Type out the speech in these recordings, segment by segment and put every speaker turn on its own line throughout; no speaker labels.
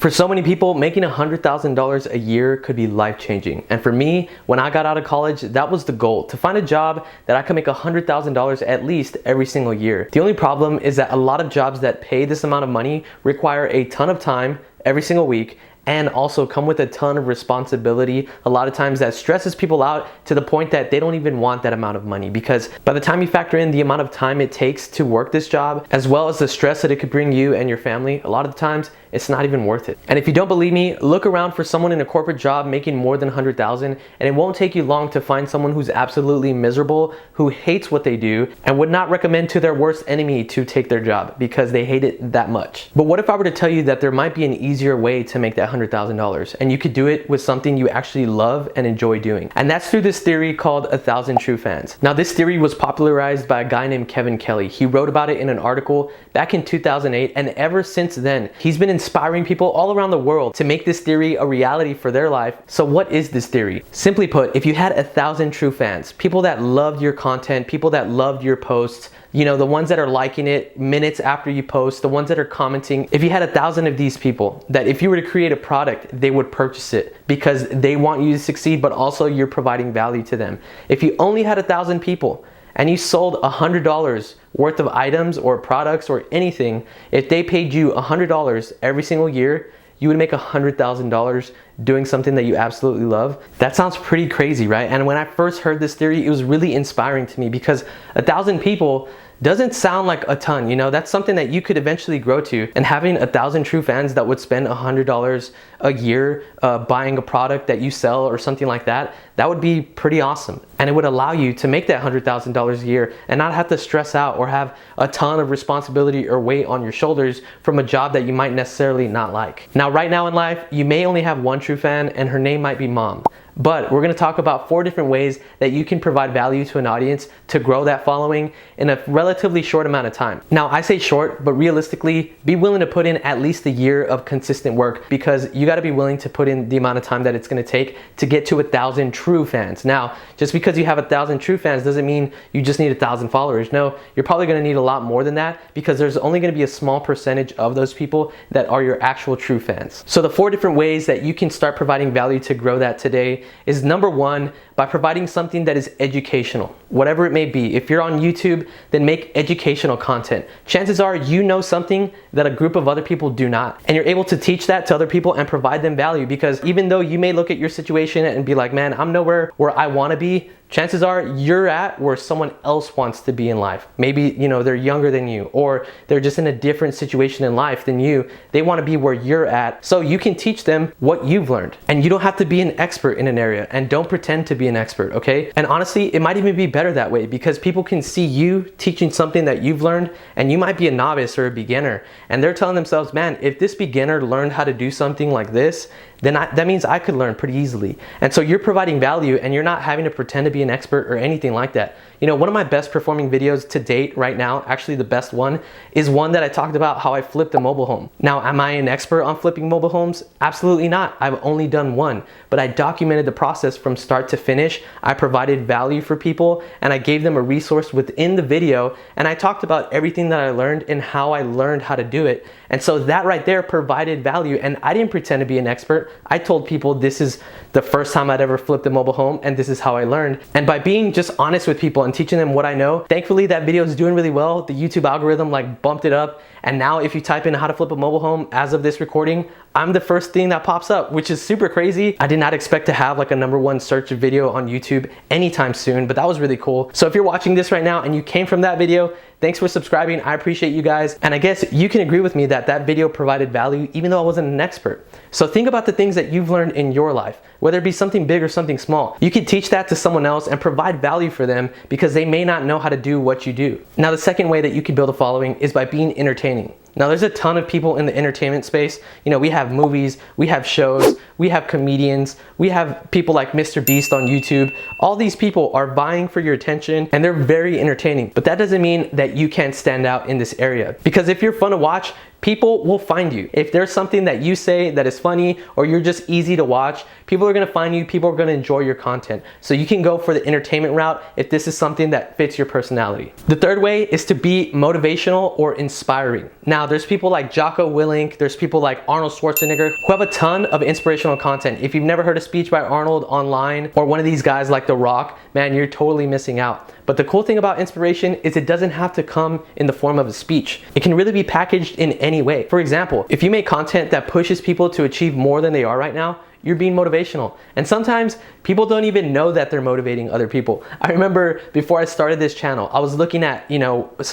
For so many people, making $100,000 a year could be life-changing. And for me, when I got out of college, that was the goal, to find a job that I could make $100,000 at least every single year. The only problem is that a lot of jobs that pay this amount of money require a ton of time every single week, and also come with a ton of responsibility. A lot of times that stresses people out to the point that they don't even want that amount of money, because by the time you factor in the amount of time it takes to work this job, as well as the stress that it could bring you and your family, a lot of the times it's not even worth it. And if you don't believe me, look around for someone in a corporate job making more than $100,000, and it won't take you long to find someone who's absolutely miserable, who hates what they do, and would not recommend to their worst enemy to take their job because they hate it that much. But what if I were to tell you that there might be an easier way to make that $100,000, and you could do it with something you actually love and enjoy doing? And that's through this theory called 1,000 True Fans. Now, this theory was popularized by a guy named Kevin Kelly. He wrote about it in an article back in 2008, and ever since then, he's been inspiring people all around the world to make this theory a reality for their life. So what is this theory? Simply put, if you had 1,000 true fans, people that loved your content, people that loved your posts, you know, the ones that are liking it minutes after you post, the ones that are commenting, if you had 1,000 of these people, that if you were to create a product, they would purchase it because they want you to succeed, but also you're providing value to them. If you only had 1,000 people and you sold $100 worth of items or products or anything, if they paid you $100 every single year, you would make $100,000 doing something that you absolutely love. That sounds pretty crazy, right? And when I first heard this theory, it was really inspiring to me, because 1,000 people doesn't sound like a ton, you know? That's something that you could eventually grow to. And having 1,000 true fans that would spend $100 a year buying a product that you sell or something like that, that would be pretty awesome. And it would allow you to make that $100,000 a year and not have to stress out or have a ton of responsibility or weight on your shoulders from a job that you might necessarily not like. Now, right now in life, you may only have one true fan, and her name might be Mom. But we're gonna talk about 4 different ways that you can provide value to an audience to grow that following in a relatively short amount of time. Now, I say short, but realistically, be willing to put in at least a year of consistent work, because you gotta be willing to put in the amount of time that it's gonna take to get to 1,000 true fans. Now, just because you have 1,000 true fans doesn't mean you just need 1,000 followers. No, you're probably gonna need a lot more than that, because there's only gonna be a small percentage of those people that are your actual true fans. So the 4 different ways that you can start providing value to grow that today is, number 1, by providing something that is educational, whatever it may be. If you're on YouTube, then make educational content. Chances are you know something that a group of other people do not, and you're able to teach that to other people and provide them value, because even though you may look at your situation and be like, man, I'm nowhere where I want to be, chances are you're at where someone else wants to be in life. Maybe, you know, they're younger than you, or they're just in a different situation in life than you. They want to be where you're at, so you can teach them what you've learned. And you don't have to be an expert in an area, and don't pretend to be an expert, okay? And honestly, it might even be better that way, because people can see you teaching something that you've learned, and you might be a novice or a beginner, and they're telling themselves, man, if this beginner learned how to do something like this, then that means I could learn pretty easily. And so you're providing value, and you're not having to pretend to be an expert or anything like that. You know, one of my best performing videos to date right now, actually the best one, is one that I talked about how I flipped a mobile home. Now, am I an expert on flipping mobile homes? Absolutely not. I've only done one, but I documented the process from start to finish. I provided value for people, and I gave them a resource within the video, and I talked about everything that I learned and how I learned how to do it. And so that right there provided value, and I didn't pretend to be an expert. I told people this is the first time I'd ever flipped a mobile home, and this is how I learned. And by being just honest with people and teaching them what I know, thankfully that video is doing really well. The YouTube algorithm like bumped it up, and now if you type in how to flip a mobile home as of this recording, I'm the first thing that pops up, which is super crazy. I did not expect to have like a #1 search video on YouTube anytime soon, but that was really cool. So if you're watching this right now and you came from that video, thanks for subscribing. I appreciate you guys. And I guess you can agree with me that that video provided value even though I wasn't an expert. So think about the things that you've learned in your life, whether it be something big or something small. You can teach that to someone else and provide value for them, because they may not know how to do what you do. Now, the second way that you can build a following is by being entertaining. Now, there's a ton of people in the entertainment space. You know, we have movies, we have shows, we have comedians, we have people like Mr. Beast on YouTube. All these people are vying for your attention, and they're very entertaining. But that doesn't mean that you can't stand out in this area, because if you're fun to watch, people will find you. If there's something that you say that is funny or you're just easy to watch, people are gonna find you, people are gonna enjoy your content. So you can go for the entertainment route if this is something that fits your personality. The third way is to be motivational or inspiring. Now, there's people like Jocko Willink, there's people like Arnold Schwarzenegger who have a ton of inspirational content. If you've never heard a speech by Arnold online or one of these guys like The Rock, man, you're totally missing out. But the cool thing about inspiration is it doesn't have to come in the form of a speech. It can really be packaged in any way. For example, if you make content that pushes people to achieve more than they are right now, you're being motivational. And sometimes people don't even know that they're motivating other people. I remember before I started this channel, I was looking at,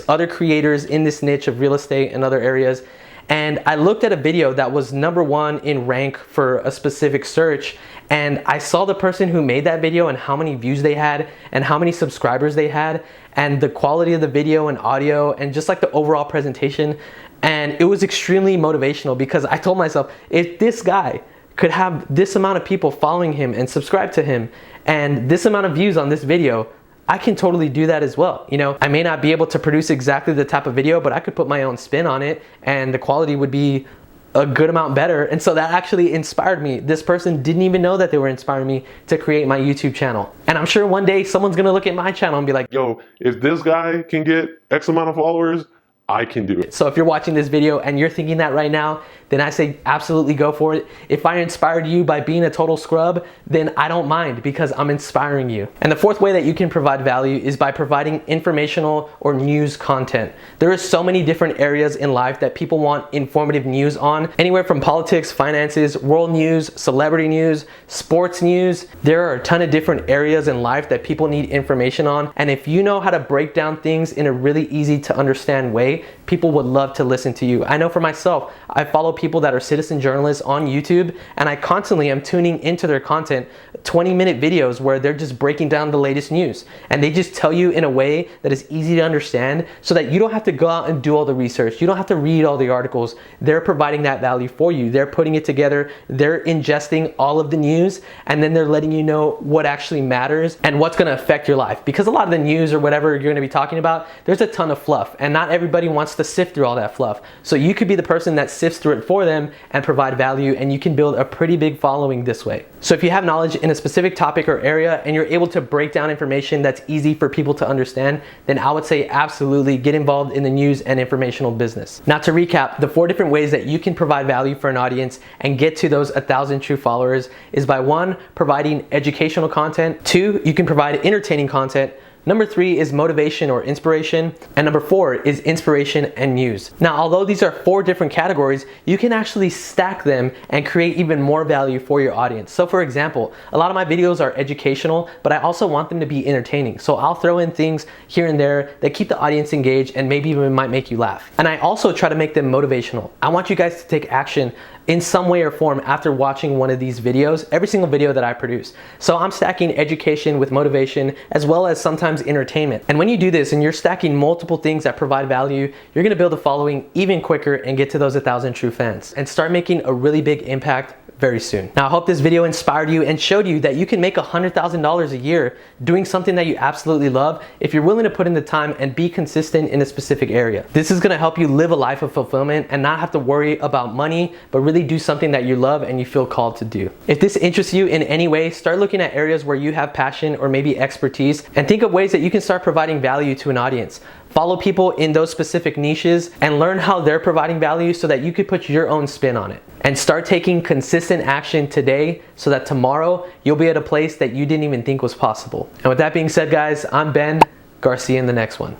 other creators in this niche of real estate and other areas, and I looked at a video that was #1 in rank for a specific search, and I saw the person who made that video and how many views they had and how many subscribers they had and the quality of the video and audio and just like the overall presentation. And it was extremely motivational because I told myself, if this guy could have this amount of people following him and subscribe to him and this amount of views on this video, I can totally do that as well. I may not be able to produce exactly the type of video, but I could put my own spin on it and the quality would be a good amount better. And so that actually inspired me. This person didn't even know that they were inspiring me to create my YouTube channel. And I'm sure one day someone's gonna look at my channel and be like,
yo, if this guy can get X amount of followers, I can do it.
So if you're watching this video and you're thinking that right now, then I say absolutely go for it. If I inspired you by being a total scrub, then I don't mind because I'm inspiring you. And the fourth way that you can provide value is by providing informational or news content. There are so many different areas in life that people want informative news on, anywhere from politics, finances, world news, celebrity news, sports news. There are a ton of different areas in life that people need information on. And if you know how to break down things in a really easy to understand way, people would love to listen to you. I know for myself, I follow people that are citizen journalists on YouTube, and I constantly am tuning into their content, 20-minute videos where they're just breaking down the latest news. And they just tell you in a way that is easy to understand so that you don't have to go out and do all the research. You don't have to read all the articles. They're providing that value for you. They're putting it together. They're ingesting all of the news, and then they're letting you know what actually matters and what's gonna affect your life. Because a lot of the news or whatever you're gonna be talking about, there's a ton of fluff, and not everybody wants to sift through all that fluff. So you could be the person that sifts through it for them and provide value, and you can build a pretty big following this way. So if you have knowledge in a specific topic or area and you're able to break down information that's easy for people to understand, then I would say absolutely get involved in the news and informational business. Now, to recap, the 4 different ways that you can provide value for an audience and get to those 1,000 true followers is by 1, providing educational content. 2, you can provide entertaining content. Number 3 is motivation or inspiration. And number 4 is inspiration and news. Now, although these are 4 different categories, you can actually stack them and create even more value for your audience. So for example, a lot of my videos are educational, but I also want them to be entertaining. So I'll throw in things here and there that keep the audience engaged and maybe even might make you laugh. And I also try to make them motivational. I want you guys to take action in some way or form after watching one of these videos, every single video that I produce. So I'm stacking education with motivation as well as sometimes entertainment. And when you do this and you're stacking multiple things that provide value, you're gonna build a following even quicker and get to those 1,000 true fans and start making a really big impact very soon. Now, I hope this video inspired you and showed you that you can make $100,000 a year doing something that you absolutely love if you're willing to put in the time and be consistent in a specific area. This is gonna help you live a life of fulfillment and not have to worry about money, but really do something that you love and you feel called to do. If this interests you in any way, start looking at areas where you have passion or maybe expertise and think of ways that you can start providing value to an audience. Follow people in those specific niches and learn how they're providing value so that you could put your own spin on it. And start taking consistent action today so that tomorrow you'll be at a place that you didn't even think was possible. And with that being said, guys, I'm Ben. Garcia in the next one.